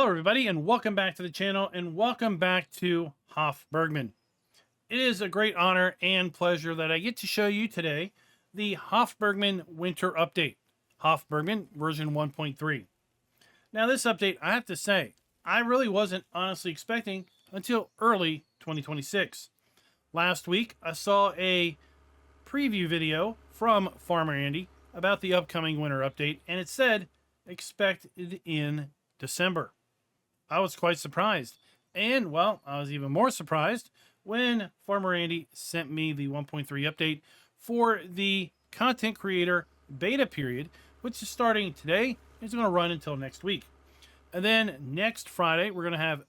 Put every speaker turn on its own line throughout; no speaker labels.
Hello everybody and welcome back to the channel and welcome back to Hof Bergmann. It is a great honor and pleasure that I get to show you today the Hof Bergmann Winter Update, Hof Bergmann version 1.3. Now this update, I have to say, I really wasn't honestly expecting until early 2026. Last week, I saw a preview video from Farmer Andy about the upcoming winter update and it said expected in December. I was quite surprised. And, well, I was even more surprised when Farmer Andy sent me the 1.3 update for the content creator beta period, which is starting today. It's going to run until next week. And then next Friday, we're going to have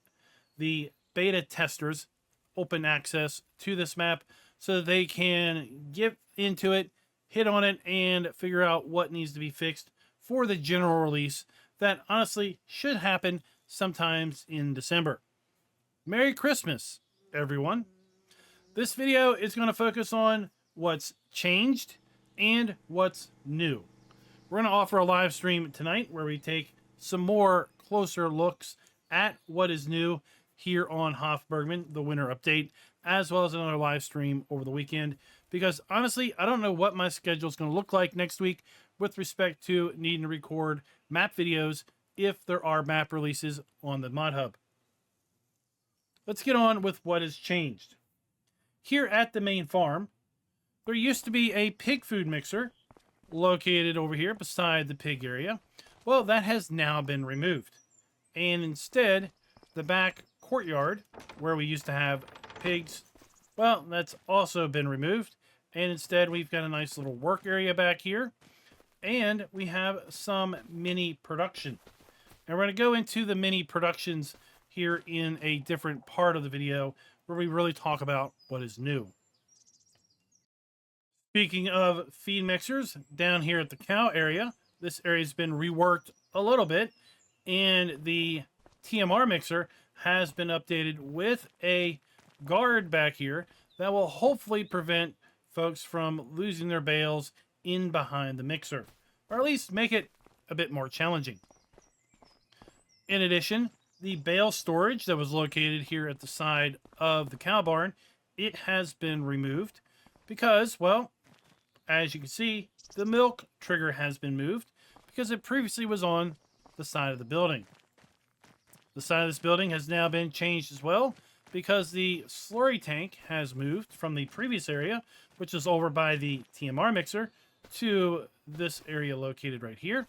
the beta testers open access to this map so that they can get into it, hit on it, and figure out what needs to be fixed for the general release that honestly should happen sometimes in December. Merry Christmas, everyone. This video is going to focus on what's changed and what's new. We're going to offer a live stream tonight where we take some more closer looks at what is new here on Hof Bergmann, the winter update, as well as another live stream over the weekend. Because honestly, I don't know what my schedule is going to look like next week with respect to needing to record map videos if there are map releases on the Mod Hub. Let's get on with what has changed. Here at the main farm, there used to be a pig food mixer located over here beside the pig area. Well, that has now been removed. And instead, the back courtyard, where we used to have pigs, well, that's also been removed. And instead, we've got a nice little work area back here. And we have some mini production. And we're going to go into the mini productions here in a different part of the video where we really talk about what is new. Speaking of feed mixers, down here at the cow area, this area has been reworked a little bit, and the TMR mixer has been updated with a guard back here that will hopefully prevent folks from losing their bales in behind the mixer, or at least make it a bit more challenging. In addition, the bale storage that was located here at the side of the cow barn, it has been removed because, well, as you can see, the milk trigger has been moved because it previously was on the side of the building. The side of this building has now been changed as well because the slurry tank has moved from the previous area, which is over by the TMR mixer, to this area located right here.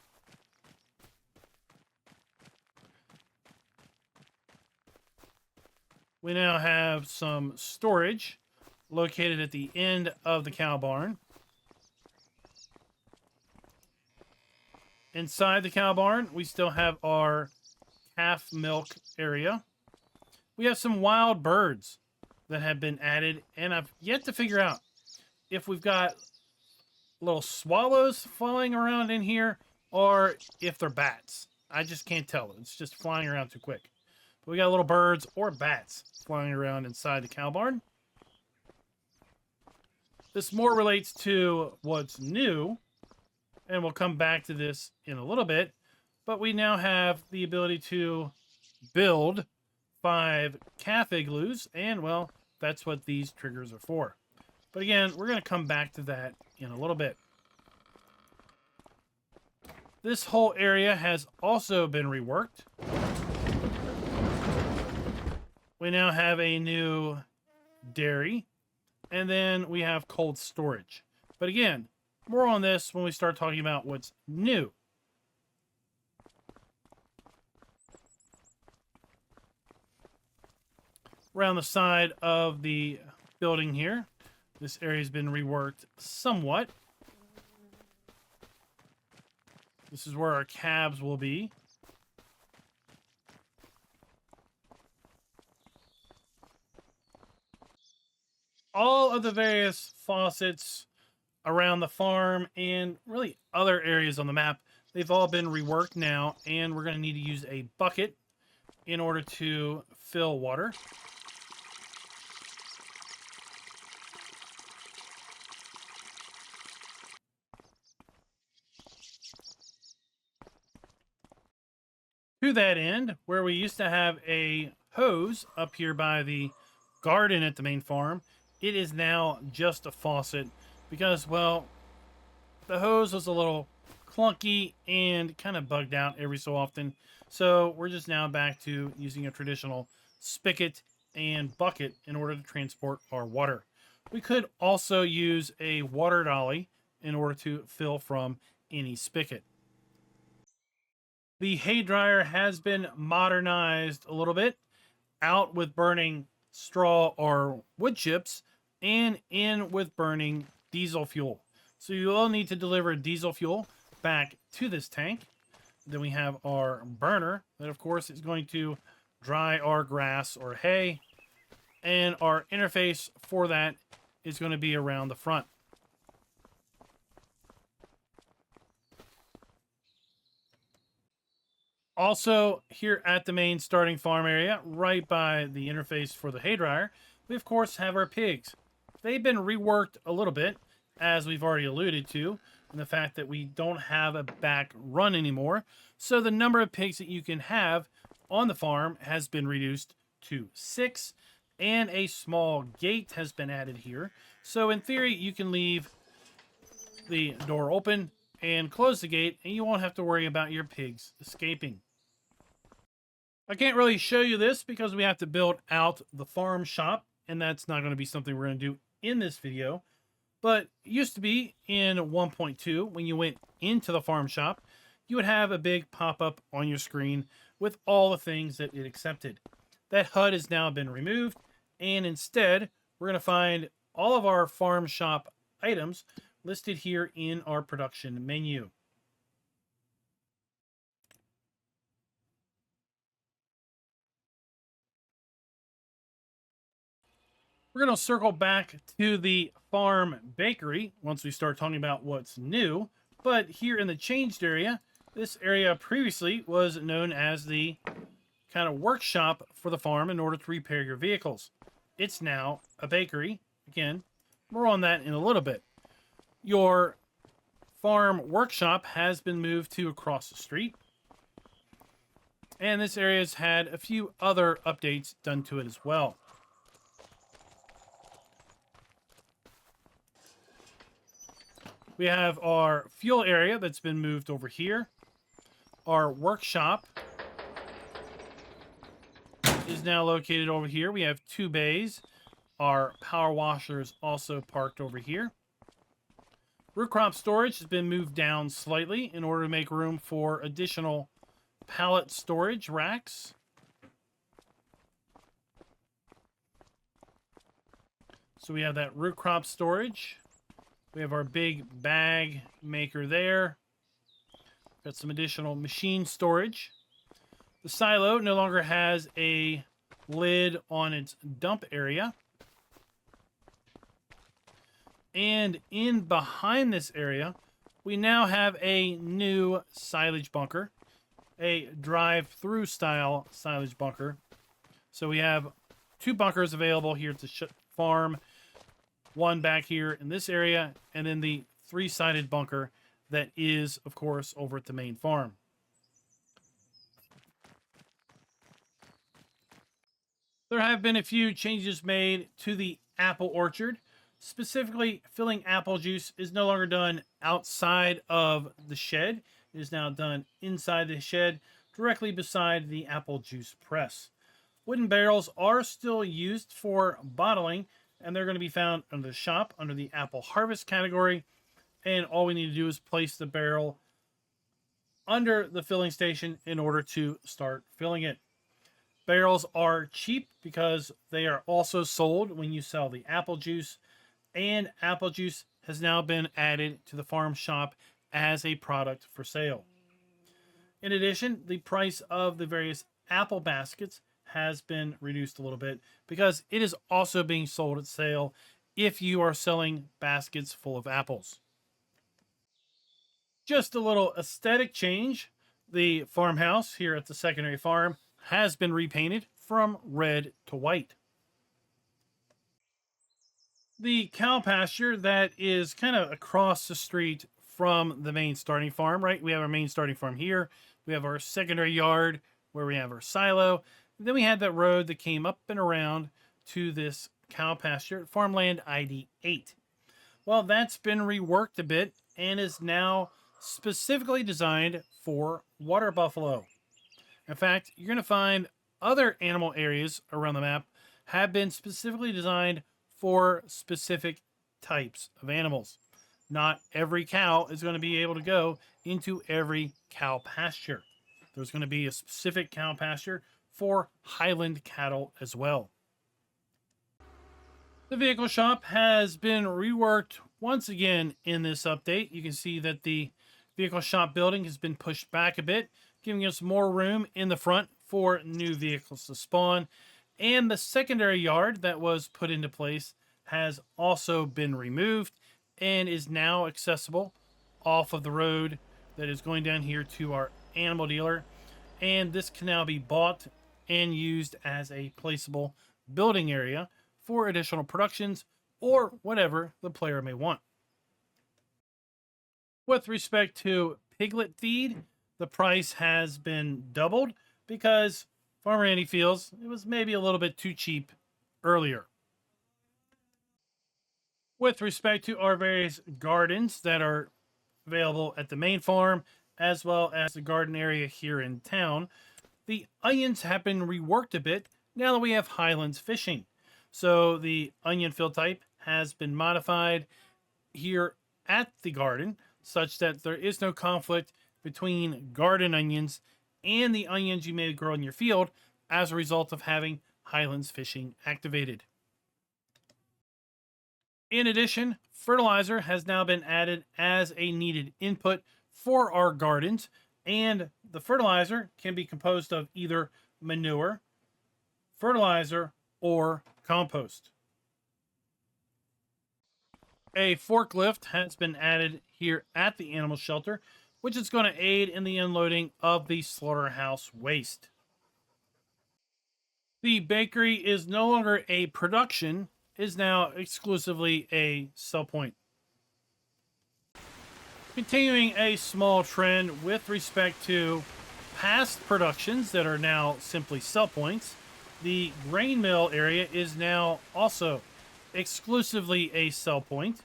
We now have some storage located at the end of the cow barn. Inside the cow barn, we still have our calf milk area. We have some wild birds that have been added, and I've yet to figure out if we've got little swallows flying around in here or if they're bats. I just can't tell. It's just flying around too quick. But we got little birds or bats flying around inside the cow barn. This more relates to what's new, and we'll come back to this in a little bit, but we now have the ability to build 5 calf igloos, and well, that's what these triggers are for. But again, we're going to come back to that in a little bit. This whole area has also been reworked. We now have a new dairy, and then we have cold storage. But again, more on this when we start talking about what's new. Around the side of the building here, this area has been reworked somewhat. This is where our calves will be. All of the various faucets around the farm and really other areas on the map, they've all been reworked now, and we're going to need to use a bucket in order to fill water. To that end, where we used to have a hose up here by the garden at the main farm, it is now just a faucet because, well, the hose was a little clunky and kind of bugged out every so often. So we're just now back to using a traditional spigot and bucket in order to transport our water. We could also use a water dolly in order to fill from any spigot. The hay dryer has been modernized a little bit, out with burning straw or wood chips and in with burning diesel fuel. So you will need to deliver diesel fuel back to this tank. Then we have our burner that of course is going to dry our grass or hay, and our interface for that is going to be around the front. Also, here at the main starting farm area, right by the interface for the hay dryer, we of course have our pigs. They've been reworked a little bit, as we've already alluded to, and the fact that we don't have a back run anymore. So the number of pigs that you can have on the farm has been reduced to 6, and a small gate has been added here. So in theory, you can leave the door open and close the gate, and you won't have to worry about your pigs escaping. I can't really show you this because we have to build out the farm shop, and that's not going to be something we're going to do in this video. But it used to be in 1.2, when you went into the farm shop, you would have a big pop-up on your screen with all the things that it accepted. That HUD has now been removed, and instead, we're going to find all of our farm shop items listed here in our production menu. We're going to circle back to the farm bakery once we start talking about what's new. But here in the changed area, this area previously was known as the kind of workshop for the farm in order to repair your vehicles. It's now a bakery. Again, more on that in a little bit. Your farm workshop has been moved to across the street. And this area has had a few other updates done to it as well. We have our fuel area that's been moved over here. Our workshop is now located over here. We have 2 bays. Our power washer is also parked over here. Root crop storage has been moved down slightly in order to make room for additional pallet storage racks. So we have that root crop storage. We have our big bag maker there. Got some additional machine storage. The silo no longer has a lid on its dump area. And in behind this area, we now have a new silage bunker, a drive-through style silage bunker. So we have 2 bunkers available here at the farm. One back here in this area, and then the 3-sided bunker that is, of course, over at the main farm. There have been a few changes made to the apple orchard. Specifically, filling apple juice is no longer done outside of the shed. It is now done inside the shed, directly beside the apple juice press. Wooden barrels are still used for bottling, and they're going to be found under the shop under the apple harvest category. And all we need to do is place the barrel under the filling station in order to start filling it. Barrels are cheap because they are also sold when you sell the apple juice, and apple juice has now been added to the farm shop as a product for sale. In addition, the price of the various apple baskets has been reduced a little bit because it is also being sold at sale if you are selling baskets full of apples. Just a little aesthetic change. The farmhouse here at the secondary farm has been repainted from red to white. The cow pasture that is kind of across the street from the main starting farm, right? We have our main starting farm here. We have our secondary yard where we have our silo. And then we had that road that came up and around to this cow pasture at Farmland ID 8. Well, that's been reworked a bit and is now specifically designed for water buffalo. In fact, you're going to find other animal areas around the map have been specifically designed for specific types of animals. Not every cow is going to be able to go into every cow pasture. There's going to be a specific cow pasture for highland cattle as well. The vehicle shop has been reworked once again in this update. You can see that the vehicle shop building has been pushed back a bit, giving us more room in the front for new vehicles to spawn. And the secondary yard that was put into place has also been removed and is now accessible off of the road that is going down here to our animal dealer. And this can now be bought and used as a placeable building area for additional productions or whatever the player may want. With respect to piglet feed, the price has been doubled because Farmer Andy feels it was maybe a little bit too cheap earlier. With respect to our various gardens that are available at the main farm, as well as the garden area here in town, the onions have been reworked a bit now that we have Highlands fishing. So the onion field type has been modified here at the garden such that there is no conflict between garden onions and the onions you may grow in your field as a result of having Highlands fishing activated. In addition, fertilizer has now been added as a needed input for our gardens, and the fertilizer can be composed of either manure, fertilizer, or compost. A forklift has been added here at the animal shelter, which is going to aid in the unloading of the slaughterhouse waste. The bakery is no longer a production, is now exclusively a sell point. Continuing a small trend with respect to past productions that are now simply sell points, the grain mill area is now also exclusively a sell point.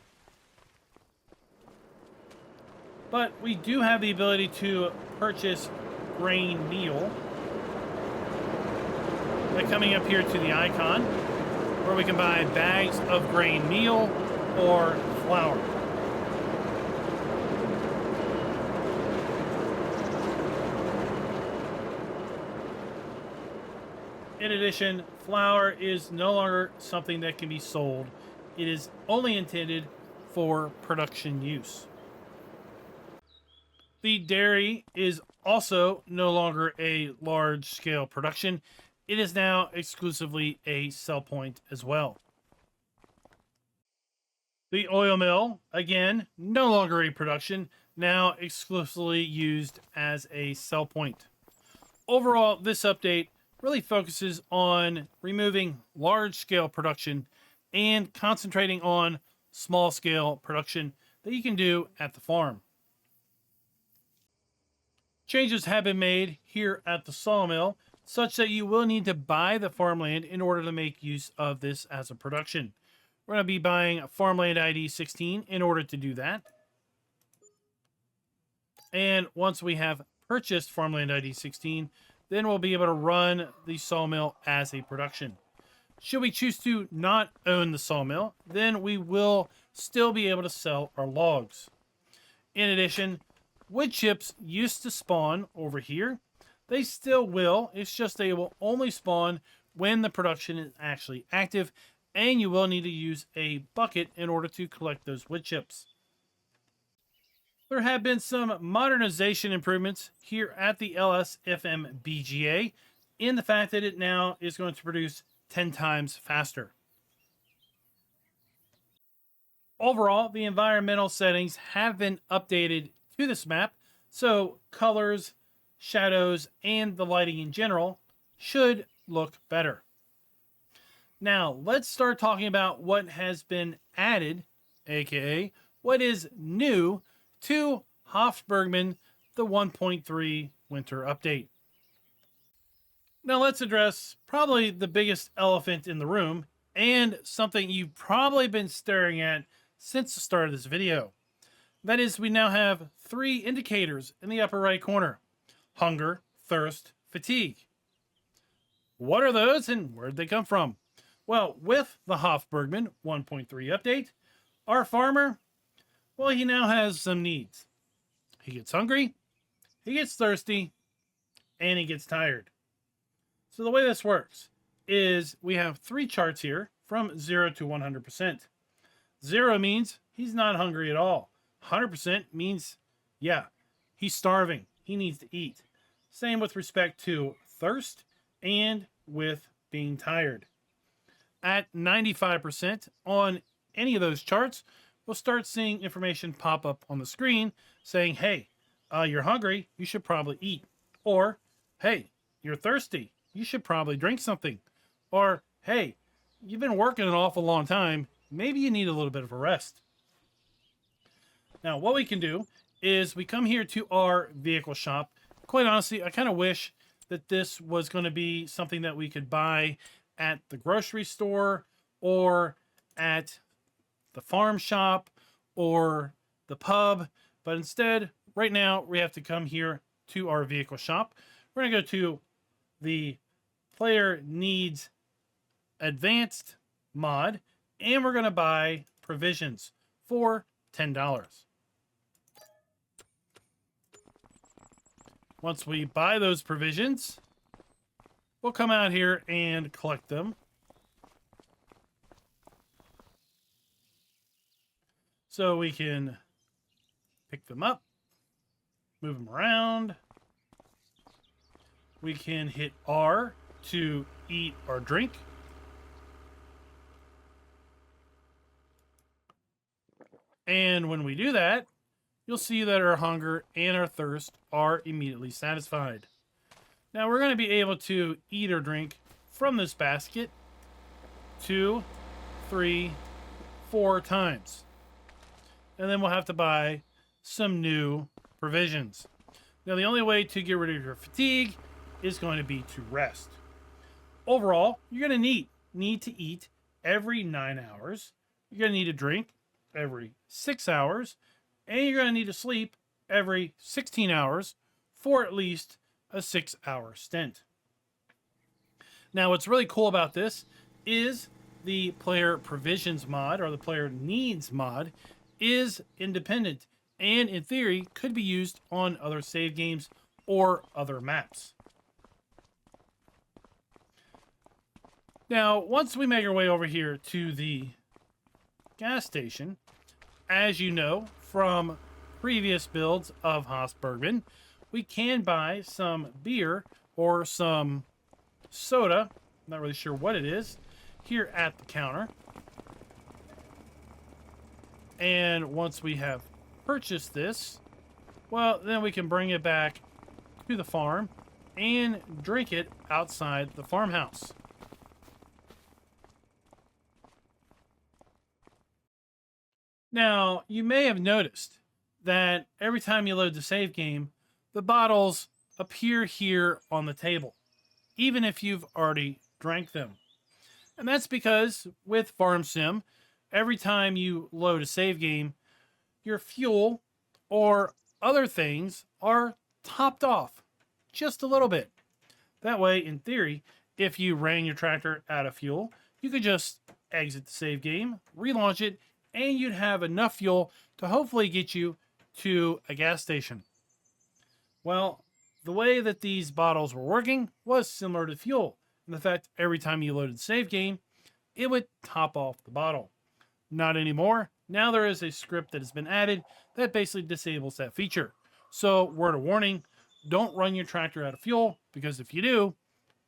But we do have the ability to purchase grain meal by coming up here to the icon, where we can buy bags of grain meal or flour. In addition, flour is no longer something that can be sold. It is only intended for production use. The dairy is also no longer a large-scale production. It is now exclusively a sell point as well. The oil mill, again, no longer a production, now exclusively used as a sell point. Overall, this update really focuses on removing large-scale production and concentrating on small-scale production that you can do at the farm. Changes have been made here at the sawmill such that you will need to buy the farmland in order to make use of this as a production. We're going to be buying Farmland ID 16 in order to do that. And once we have purchased Farmland ID 16, then we'll be able to run the sawmill as a production. Should we choose to not own the sawmill, then we will still be able to sell our logs. In addition, wood chips used to spawn over here. They still will. It's just they will only spawn when the production is actually active, and you will need to use a bucket in order to collect those wood chips. There have been some modernization improvements here at the LSFM BGA in the fact that it now is going to produce 10 times faster. Overall, the environmental settings have been updated to this map, so colors, shadows, and the lighting in general should look better. Now, let's start talking about what has been added, aka what is new to Hof Bergmann, the 1.3 winter update. Now let's address probably the biggest elephant in the room and something you've probably been staring at since the start of this video. That is, we now have 3 indicators in the upper right corner: hunger, thirst, fatigue. What are those and where did they come from? Well, with the Hof Bergmann 1.3 update, our farmer, well, he now has some needs. He gets hungry, he gets thirsty, and he gets tired. So the way this works is we have 3 charts here from 0 to 100%. 0 means he's not hungry at all. 100% means, yeah, he's starving. He needs to eat. Same with respect to thirst and with being tired. At 95% on any of those charts, we'll start seeing information pop up on the screen saying, hey, you're hungry, you should probably eat. Or, hey, you're thirsty, you should probably drink something. Or, hey, you've been working an awful long time, maybe you need a little bit of a rest. Now, what we can do is we come here to our vehicle shop. Quite honestly, I kind of wish that this was going to be something that we could buy at the grocery store or at the farm shop or the pub. But instead, right now, we have to come here to our vehicle shop. We're going to go to the Player Needs Advanced mod, and we're going to buy provisions for $10. Once we buy those provisions, we'll come out here and collect them. So we can pick them up, move them around. We can hit R to eat or drink. And when we do that, you'll see that our hunger and our thirst are immediately satisfied. Now we're going to be able to eat or drink from this basket 2, 3, 4 times. And then we'll have to buy some new provisions. Now the only way to get rid of your fatigue is going to be to rest. Overall, you're going to need to eat every 9 hours. You're going to need to drink every 6 hours. And you're going to need to sleep every 16 hours for at least a 6-hour stint. Now, what's really cool about this is the player provisions mod, or the player needs mod, is independent and in theory could be used on other save games or other maps. Now, once we make our way over here to the gas station, as you know from previous builds of Hof Bergmann, we can buy some beer or some soda, not really sure what it is, here at the counter. And once we have purchased this, well, then we can bring it back to the farm and drink it outside the farmhouse. Now, you may have noticed that every time you load the save game, the bottles appear here on the table, even if you've already drank them. And that's because with Farm Sim, every time you load a save game, your fuel or other things are topped off just a little bit. That way, in theory, if you ran your tractor out of fuel, you could just exit the save game, relaunch it, and you'd have enough fuel to hopefully get you to a gas station. Well, the way that these bottles were working was similar to fuel. In the fact, every time you loaded the save game, it would top off the bottle. Not anymore. Now there is a script that has been added that basically disables that feature. So, word of warning, don't run your tractor out of fuel, because if you do,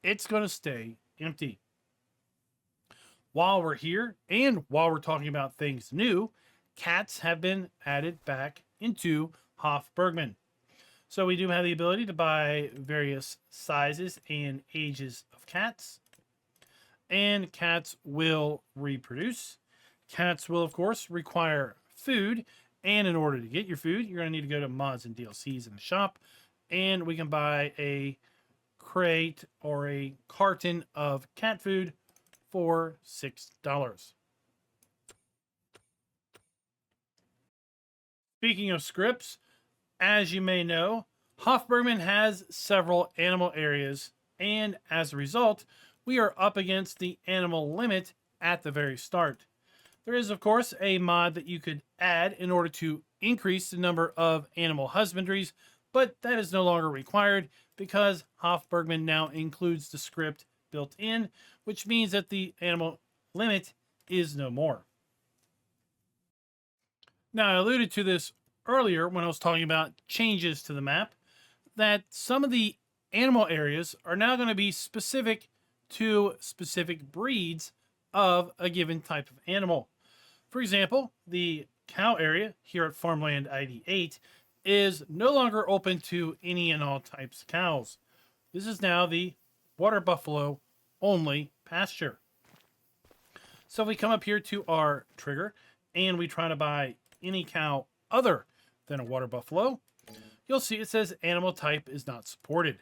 it's going to stay empty. While we're here, and while we're talking about things new, cats have been added back into Hof Bergmann. So we do have the ability to buy various sizes and ages of cats. And cats will reproduce. Cats will, of course, require food. And in order to get your food, you're going to need to go to mods and DLCs in the shop. And we can buy a crate or a carton of cat food for $6. Speaking of scripts, as you may know, Hof Bergmann has several animal areas, and as a result, we are up against the animal limit at the very start. There is, of course, a mod that you could add in order to increase the number of animal husbandries, but that is no longer required because Hof Bergmann now includes the script built in, which means that the animal limit is no more. Now, I alluded to this earlier when I was talking about changes to the map, that some of the animal areas are now going to be specific to specific breeds of a given type of animal. For example, the cow area here at Farmland ID 8 is no longer open to any and all types of cows. This is now the water buffalo only pasture. So if we come up here to our trigger and we try to buy any cow other than a water buffalo, you'll see it says animal type is not supported.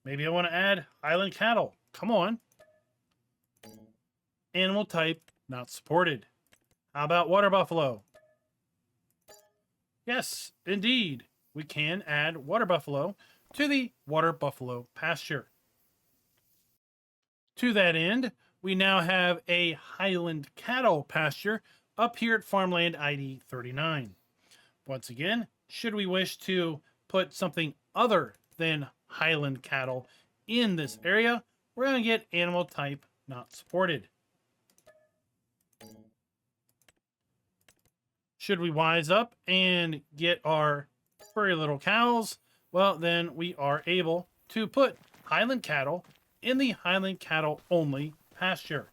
Maybe I want to add Highland cattle. Come on. Animal type not supported. How about water buffalo? Yes, indeed. We can add water buffalo to the water buffalo pasture. To that end, we now have a Highland cattle pasture up here at Farmland ID 39. Once again, should we wish to put something other than Highland cattle in this area, we're going to get animal type not supported. Should we wise up and get our furry little cows, well, then we are able to put Highland cattle in the Highland cattle only pasture.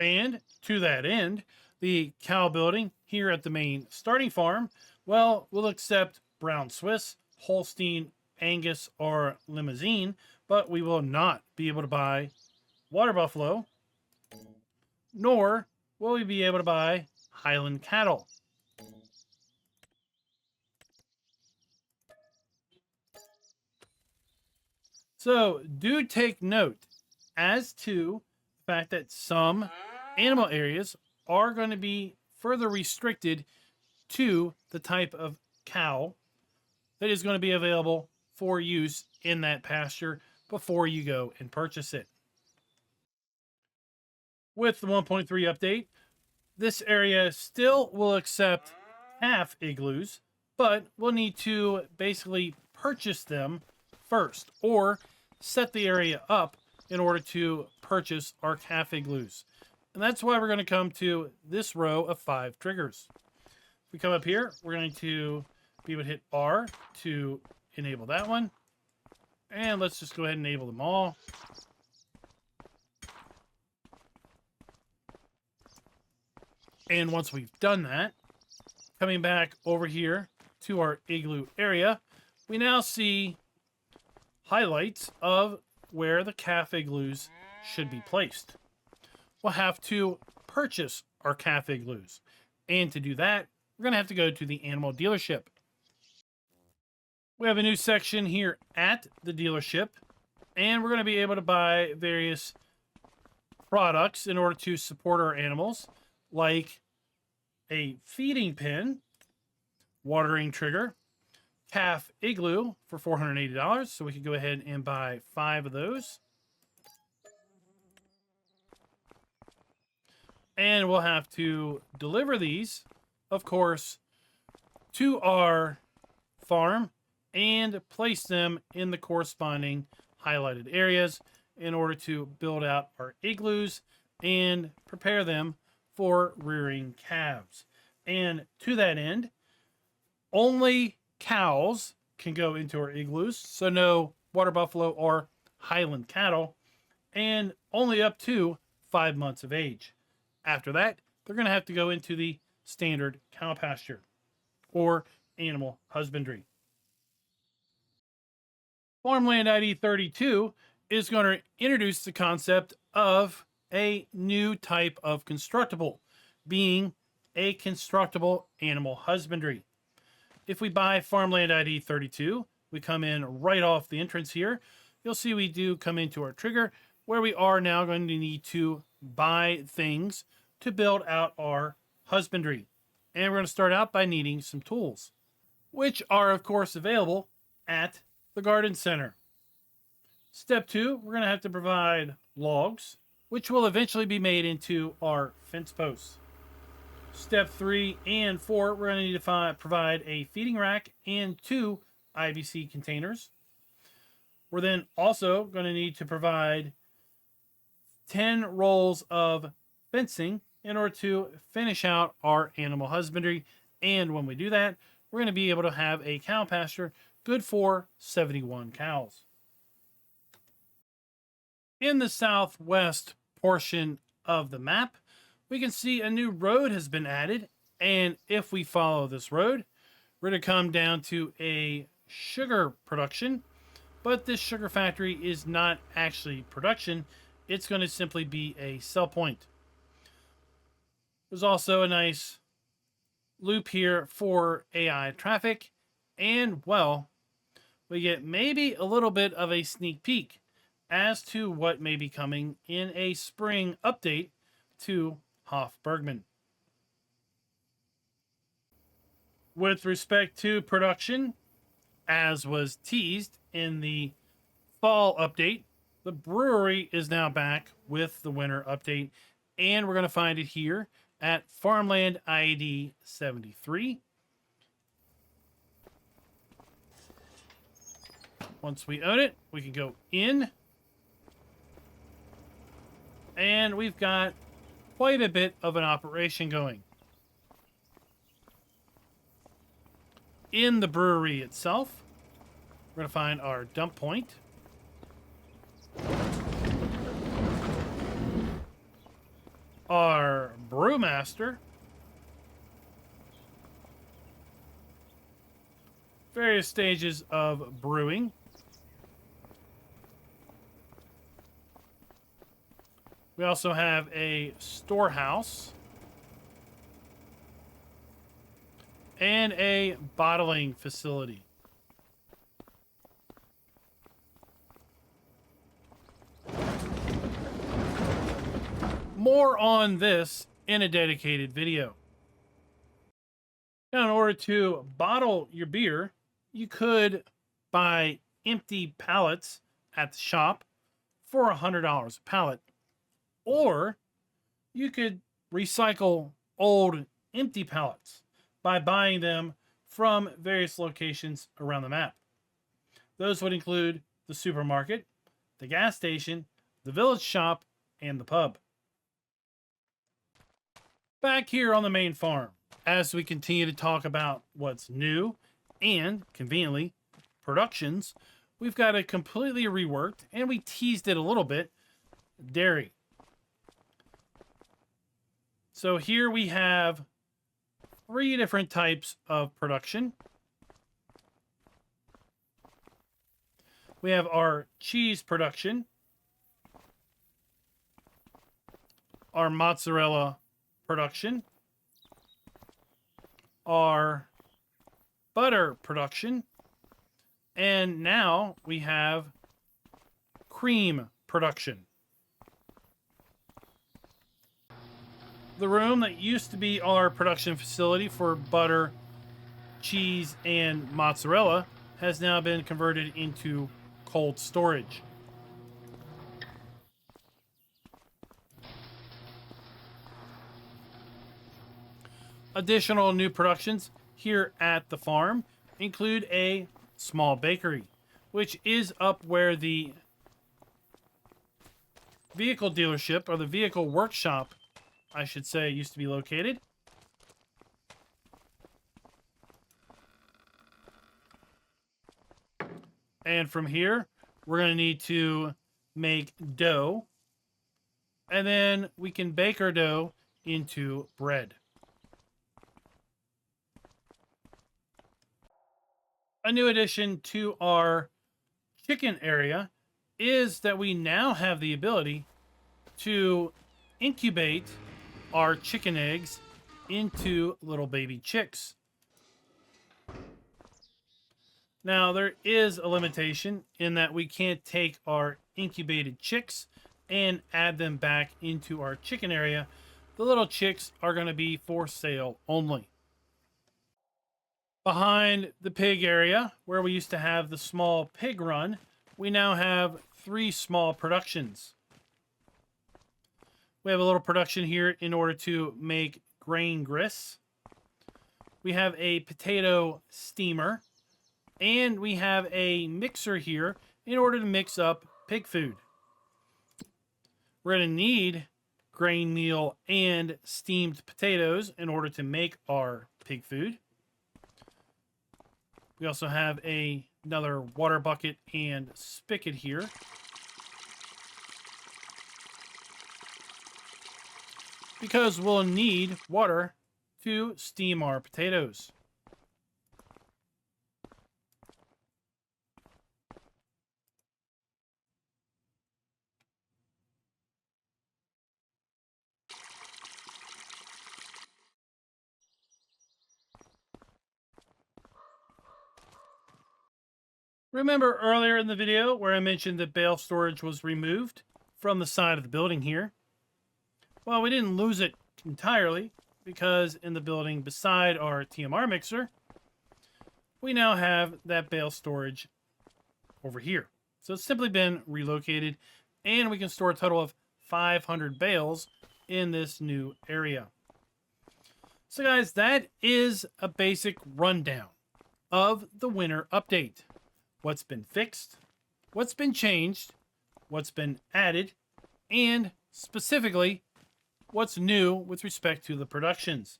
And to that end, the cow building here at the main starting farm, well, we'll accept Brown Swiss, Holstein, Angus, or Limousin, but we will not be able to buy water buffalo, nor will we be able to buy Highland cattle. So do take note as to the fact that some animal areas are going to be further restricted to the type of cow that is going to be available for use in that pasture before you go and purchase it. With the 1.3 update, this area still will accept half igloos, but we'll need to basically purchase them first or set the area up in order to purchase our calf igloos. And that's why we're going to come to this row of 5 triggers. If we come up here, we're going to be able to hit R to enable that one. And let's just go ahead and enable them all. And once we've done that, coming back over here to our igloo area, we now see highlights of where the calf igloos should be placed. We'll have to purchase our calf igloos. And to do that, we're going to have to go to the animal dealership. We have a new section here at the dealership, and we're going to be able to buy various products in order to support our animals, like a feeding pen, watering trigger, calf igloo for $480. So we can go ahead and buy 5 of those. And we'll have to deliver these, of course, to our farm and place them in the corresponding highlighted areas in order to build out our igloos and prepare them for rearing calves. And to that end, only cows can go into our igloos, so no water buffalo or Highland cattle, and only up to 5 months of age. After that, they're going to have to go into the standard cow pasture or animal husbandry. Farmland ID 32 is going to introduce the concept of a new type of constructible, being a constructible animal husbandry. If we buy Farmland ID 32, we come in right off the entrance here, you'll see we do come into our trigger where we are now going to need to buy things to build out our husbandry. And we're going to start out by needing some tools, which are of course available at the garden center. Step 2, we're going to have to provide logs, which will eventually be made into our fence posts. Step 3 and 4, we're going to need to provide a feeding rack and 2 IBC containers. We're then also going to need to provide 10 rolls of fencing in order to finish out our animal husbandry. And when we do that, we're going to be able to have a cow pasture good for 71 cows. In the southwest portion of the map, we can see a new road has been added. And if we follow this road, we're going to come down to a sugar production. But this sugar factory is not actually production. It's going to simply be a sell point. There's also a nice loop here for AI traffic. And, well, we get maybe a little bit of a sneak peek as to what may be coming in a spring update to Hof Bergmann. With respect to production, as was teased in the fall update, the brewery is now back with the winter update, and we're going to find it here at Farmland ID 73. Once we own it, we can go in, and we've got quite a bit of an operation going. In the brewery itself, we're going to find our dump point. Our brewmaster. Various stages of brewing. We also have a storehouse and a bottling facility. More on this in a dedicated video. Now, in order to bottle your beer, you could buy empty pallets at the shop for $100 a pallet. Or you could recycle old empty pallets by buying them from various locations around the map. Those would include the supermarket, the gas station, the village shop, and the pub. Back here on the main farm, as we continue to talk about what's new and, conveniently, productions, we've got a completely reworked, and we teased it a little bit, dairy. So here we have 3 different types of production. We have our cheese production, our mozzarella production, our butter production, and now we have cream production. The room that used to be our production facility for butter, cheese, and mozzarella has now been converted into cold storage. Additional new productions here at the farm include a small bakery, which is up where the vehicle dealership, or the vehicle workshop, I should say, used to be located. And from here, we're going to need to make dough. And then we can bake our dough into bread. A new addition to our chicken area is that we now have the ability to incubate our chicken eggs into little baby chicks. Now, there is a limitation in that we can't take our incubated chicks and add them back into our chicken area. The little chicks are going to be for sale only. Behind the pig area, where we used to have the small pig run, we now have 3 small productions. We have a little production here in order to make grain grits. We have a potato steamer. And we have a mixer here in order to mix up pig food. We're going to need grain meal and steamed potatoes in order to make our pig food. We also have another water bucket and spigot here. Because we'll need water to steam our potatoes. Remember earlier in the video where I mentioned that bale storage was removed from the side of the building here? Well, we didn't lose it entirely because in the building beside our TMR mixer, we now have that bale storage over here. So it's simply been relocated and we can store a total of 500 bales in this new area. So guys, that is a basic rundown of the winter update. What's been fixed, what's been changed, what's been added, and specifically, what's new with respect to the productions.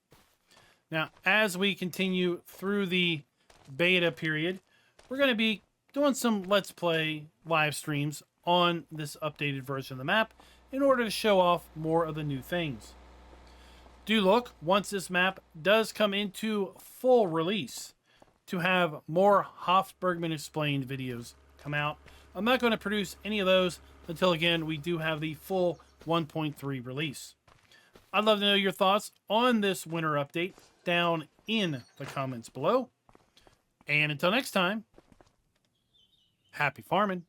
Now, as we continue through the beta period, we're going to be doing some Let's Play live streams on this updated version of the map in order to show off more of the new things. Do look, once this map does come into full release, to have more Hof Bergmann Explained videos come out. I'm not going to produce any of those until, again, we do have the full 1.3 release. I'd love to know your thoughts on this winter update down in the comments below. And until next time, happy farming.